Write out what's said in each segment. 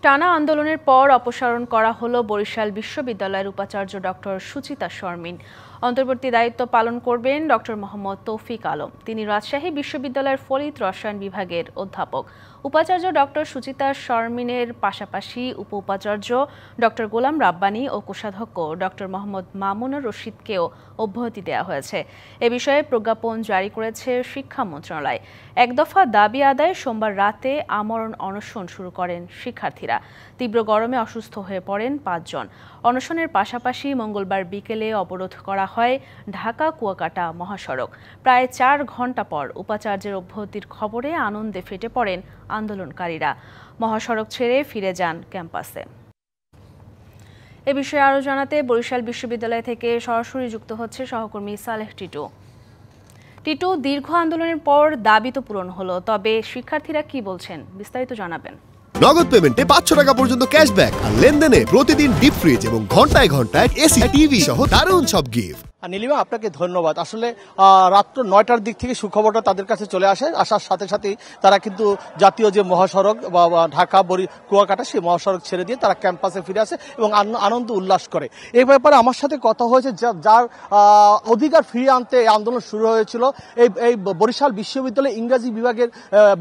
টানা আন্দোলনের পর অপসারণ করা হলো বরিশাল বিশ্ববিদ্যালয়ের উপাচার্য ডক্টর সুচিতা শর্মিন। অন্তর্বর্তী দায়িত্ব পালন করবেন ডক্টর মোহাম্মদ তৌফিক আলম। তিনি রাজশাহী বিশ্ববিদ্যালয়ের ফলিত রসায়ন বিভাগের অধ্যাপক। উপাচার্য ডক্টর সুচিতা শর্মিনের পাশাপাশি উপ উপাচার্য ডক্টর গোলাম রাব্বানী ও কোষাধ্যক্ষ ডক্টর মোহাম্মদ মামুনুর রশিদকেও অব্যাহতি দেওয়া হয়েছে। এ বিষয়ে প্রজ্ঞাপন জারি করেছে শিক্ষা মন্ত্রণালয়। এক দফা দাবি আদায়ে সোমবার রাতে আমরণ অনশন শুরু করেন শিক্ষার্থীরা। তীব্র গরমে অসুস্থ হয়ে পড়েন 5 জন। অনশনের পাশাপাশি মঙ্গলবার বিকেলে অবরোধ করা হয় ঢাকা কুয়াকাটা মহাসড়ক। প্রায় 4 ঘণ্টা পর উপাচার্যের অব্যাহতির খবরে আনন্দে ফেটে পড়েন আন্দোলনকারীরা। মহাসড়ক ছেড়ে ফিরে যান ক্যাম্পাসে। এ বিষয়ে আরও জানাতে বরিশাল বিশ্ববিদ্যালয় থেকে সরাসরি যুক্ত হচ্ছে সহকর্মী সালেহ টিটু। টিটু, দীর্ঘ আন্দোলনের পর দাবি তো পূরণ হলো, তবে শিক্ষার্থীরা কি বলছেন বিস্তারিত জানাবেন। নগদ পেমেন্টে 500 টাকা পর্যন্ত ক্যাশব্যাক আর লেনদেনে প্রতিদিন ডিপ ফ্রিজ এবং ঘন্টায় ঘন্টায় এসি টিভি সহ দারুণ সব গিফট। নীলিমা, আপনাকে ধন্যবাদ। আসলে রাত্র 9টার দিক থেকে সুখবরটা তাদের কাছে চলে আসার সাথে সাথেই তারা কিন্তু জাতীয় যে মহাসড়ক বা ঢাকা কুয়াকাটা সেই মহাসড়ক ছেড়ে দিয়ে তারা ক্যাম্পাসে ফিরে আসে এবং আনন্দ উল্লাস করে। এই ব্যাপারে আমার সাথে কথা হয়েছে যার অধিকার ফিরিয়ে আনতে এই আন্দোলন শুরু হয়েছিল। এই বরিশাল বিশ্ববিদ্যালয় ইংরেজি বিভাগের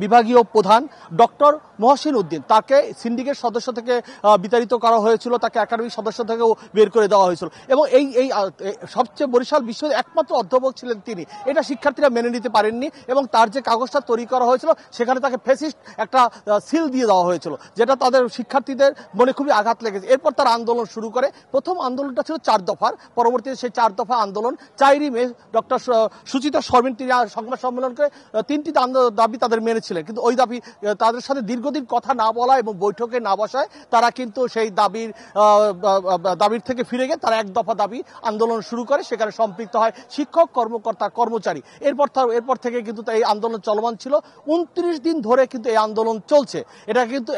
বিভাগীয় প্রধান ডক্টর মহসিন উদ্দিন, তাকে সিন্ডিকেট সদস্য থেকে বিতাড়িত করা হয়েছিল, তাকে একাডেমিক সদস্য থেকেও বের করে দেওয়া হয়েছিল এবং এই সবচেয়ে বরিশাল বিশ্ববিদ্যালয়ের একমাত্র অধ্যাপক ছিলেন তিনি। এটা শিক্ষার্থীরা মেনে নিতে পারেননি এবং তার যে কাগজটা তৈরি করা হয়েছিল সেখানে তাকে ফেসিস্ট একটা সিল দিয়ে দেওয়া হয়েছিল, যেটা তাদের শিক্ষার্থীদের মনে খুবই আঘাত লেগেছে। এরপর তারা আন্দোলন শুরু করে। প্রথম আন্দোলনটা ছিল 4 দফার, পরবর্তীতে সেই 4 দফা আন্দোলন 4ই মে ডক্টর সুচিতা শর্মিন তিনি সংবাদ সম্মেলন করে 3টি দাবি তাদের মেনেছিলেন, কিন্তু ওই দাবি তাদের সাথে দীর্ঘদিন কথা না বলা এবং বৈঠকে না বসায় তারা কিন্তু সেই দাবির থেকে ফিরে গিয়ে তারা 1 দফা দাবি আন্দোলন শুরু করে। সেখানে সম্পৃক্ত হয় শিক্ষক, কর্মকর্তা, কর্মচারী। এরপর থেকে কিন্তু এই আন্দোলন চলমান ছিল। 29 দিন ধরে কিন্তু এই আন্দোলন চলছে। এটা কিন্তু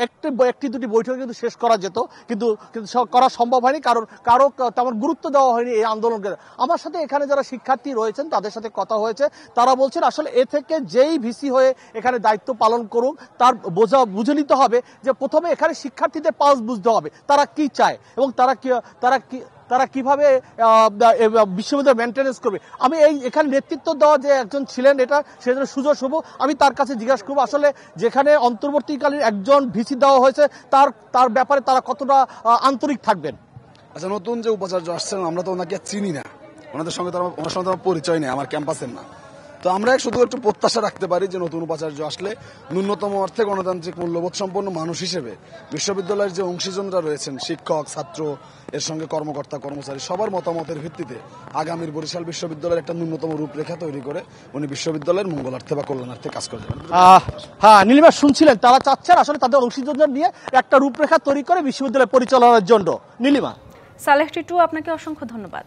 একটি দুটি বৈঠকে কিন্তু শেষ করা যেত, কিন্তু করা সম্ভব হয়নি, কারণ কারো তেমন গুরুত্ব দেওয়া হয়নি এই আন্দোলনকে। আমার সাথে এখানে যারা শিক্ষার্থী রয়েছেন তাদের সাথে কথা হয়েছে, তারা বলছেন আসলে এ থেকে যেই ভিসি হয়ে এখানে দায়িত্ব পালন করুক তার বুঝে নিতে হবে যে প্রথমে এখানে শিক্ষার্থীদের পালস বুঝতে হবে তারা কি চায় এবং তারা কিভাবে বিশ্ববিদ্যালয় মেনটেন্যান্স করবে। আমি এখানে নেতৃত্ব দেওয়া যে একজন ছিলেন এটা সেজন্য সুযোগ শুভ, আমি তার কাছে জিজ্ঞাসা করবো আসলে যেখানে অন্তর্বর্তীকালীন একজন ভিসি দেওয়া হয়েছে তার ব্যাপারে তারা কতটা আন্তরিক থাকবেন। আচ্ছা, নতুন যে উপাচার্য আসছেন আমরা তো ওনাকে চিনি না, ওনার সঙ্গে আমার পরিচয় নেই, আমার ক্যাম্পাসের না। তো আমরা শুধু একটু প্রত্যাশা রাখতে পারি যে নতুন উপাচার্য আসলে ন্যূনতম অর্থে গণতান্ত্রিক মূল্যবোধ সম্পন্ন মানুষ হিসেবে বিশ্ববিদ্যালয়ের যে অংশীজনরা রয়েছেন, শিক্ষক, ছাত্র, এর সঙ্গে কর্মকর্তা, কর্মচারী, সবার মতামতের ভিত্তিতে আগামীর বরিশাল বিশ্ববিদ্যালয়ের একটা ন্যূনতম রূপরেখা তৈরি করে উনি বিশ্ববিদ্যালয়ের মঙ্গলার্থে বা কল্যাণার্থে কাজ করবেন। হ্যাঁ নীলিমা, শুনছিলেন তারা চাচ্ছেন আসলে তাদের অংশীজনদের নিয়ে একটা রূপরেখা তৈরি করে বিশ্ববিদ্যালয় পরিচালনার জন্য। নীলিমা, সালেহ টিটু, আপনাকে অসংখ্য ধন্যবাদ।